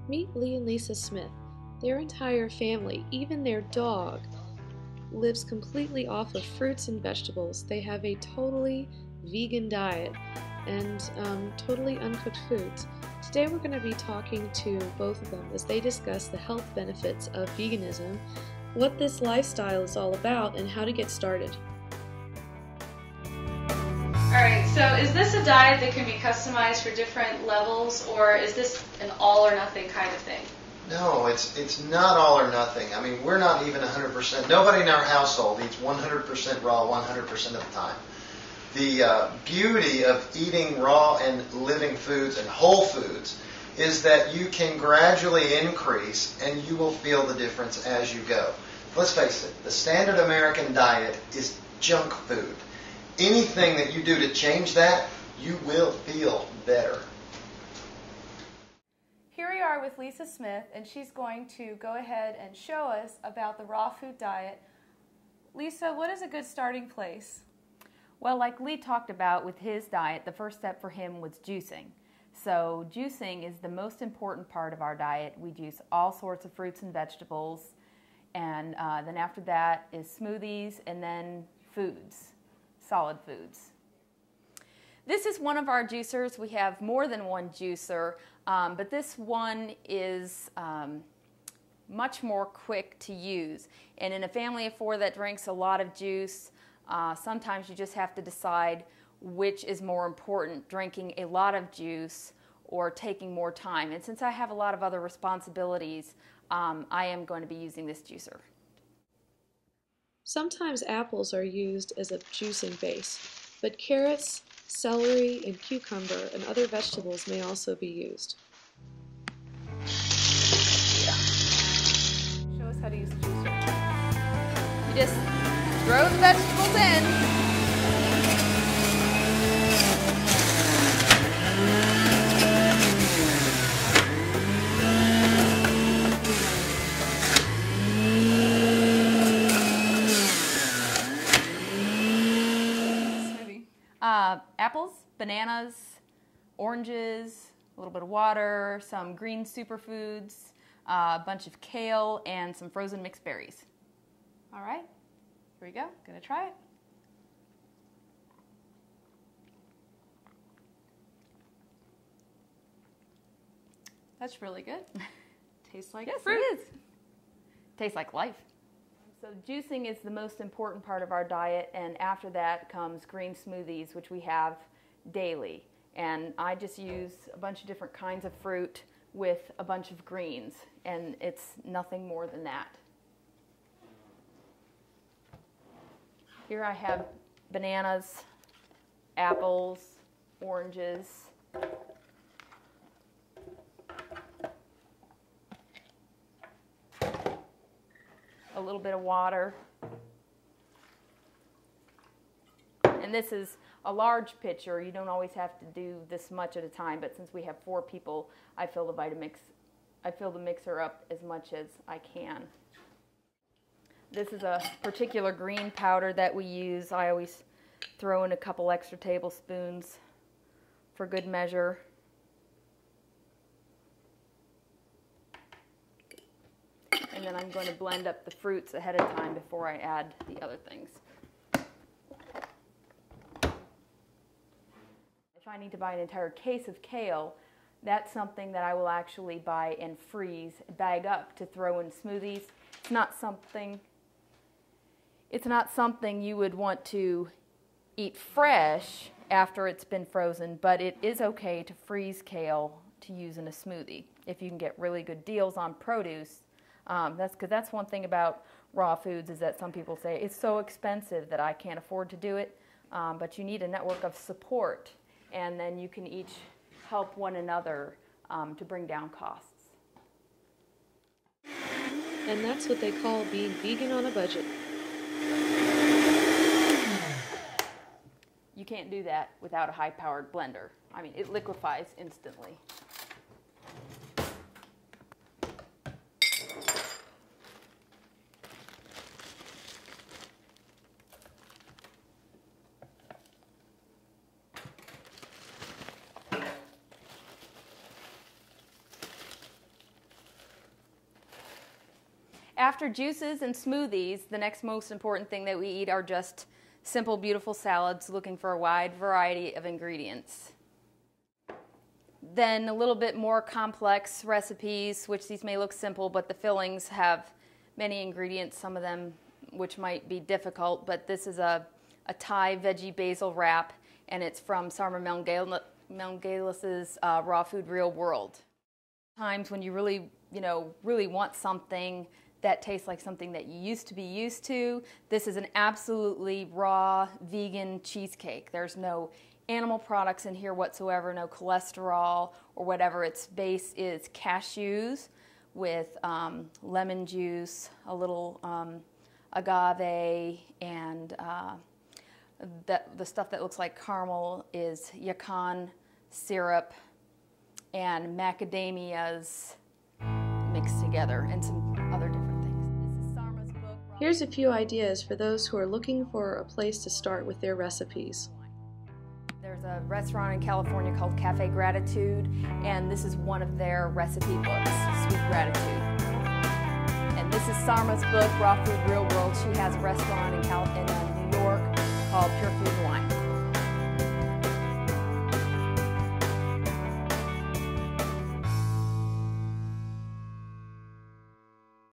Meet Lee and Lisa Smith. Their entire family, even their dog, lives completely off of fruits and vegetables. They have a totally vegan diet and totally uncooked foods. Today we're going to be talking to both of them as they discuss the health benefits of veganism, what this lifestyle is all about, and how to get started. Alright, so is this a diet that can be customized for different levels, or is this an all or nothing kind of thing? No, it's not all or nothing. I mean, we're not even 100%. Nobody in our household eats 100% raw 100% of the time. The beauty of eating raw and living foods and whole foods is that you can gradually increase and you will feel the difference as you go. Let's face it, the standard American diet is junk food. Anything that you do to change that, you will feel better. Here we are with Lisa Smith, and she's going to go ahead and show us about the raw food diet. Lisa, what is a good starting place? Well, like Lee talked about with his diet, the first step for him was juicing. So juicing is the most important part of our diet. We juice all sorts of fruits and vegetables, and then after that is smoothies, and then foods. Solid foods. This is one of our juicers. We have more than one juicer, but this one is much more quick to use. And in a family of 4 that drinks a lot of juice, sometimes you just have to decide which is more important, drinking a lot of juice or taking more time. And since I have a lot of other responsibilities, I am going to be using this juicer. Sometimes apples are used as a juicing base, but carrots, celery, and cucumber and other vegetables may also be used. Show us how to use the juicer. You just throw the vegetables in. Apples, bananas, oranges, a little bit of water, some green superfoods, a bunch of kale, and some frozen mixed berries. All right, here we go. Gonna try it. That's really good. Tastes like fruit. Yes, it is. Tastes like life. So juicing is the most important part of our diet, and after that comes green smoothies, which we have daily. And I just use a bunch of different kinds of fruit with a bunch of greens, and it's nothing more than that. Here I have bananas, apples, oranges, a little bit of water. And this is a large pitcher. You don't always have to do this much at a time, but since we have 4 people, I fill the mixer up as much as I can. This is a particular green powder that we use. I always throw in a couple extra tablespoons for good measure. And then I'm going to blend up the fruits ahead of time before I add the other things. If I need to buy an entire case of kale, that's something that I will actually buy and freeze, bag up to throw in smoothies. It's not something you would want to eat fresh after it's been frozen, but it is okay to freeze kale to use in a smoothie if you can get really good deals on produce. That's one thing about raw foods, is that some people say it's so expensive that I can't afford to do it, but you need a network of support, and then you can each help one another to bring down costs. And that's what they call being vegan on a budget. You can't do that without a high-powered blender. I mean, it liquefies instantly. After juices and smoothies, the next most important thing that we eat are just simple, beautiful salads looking for a wide variety of ingredients. Then a little bit more complex recipes, which these may look simple, but the fillings have many ingredients, some of them which might be difficult, but this is a Thai veggie basil wrap, and it's from Sarma Melngalis's Raw Food Real World. Times when you really want something that tastes like something that you used to be used to, this is an absolutely raw vegan cheesecake. There's no animal products in here whatsoever, no cholesterol or whatever. Its base is cashews with lemon juice, a little agave, and the stuff that looks like caramel is yacon syrup and macadamias mixed together, and some other different things. This is Sarma's book. Here's a few ideas for those who are looking for a place to start with their recipes. There's a restaurant in California called Cafe Gratitude, and this is one of their recipe books, Sweet Gratitude. And this is Sarma's book, Raw Food Real World. She has a restaurant in New York called Pure Food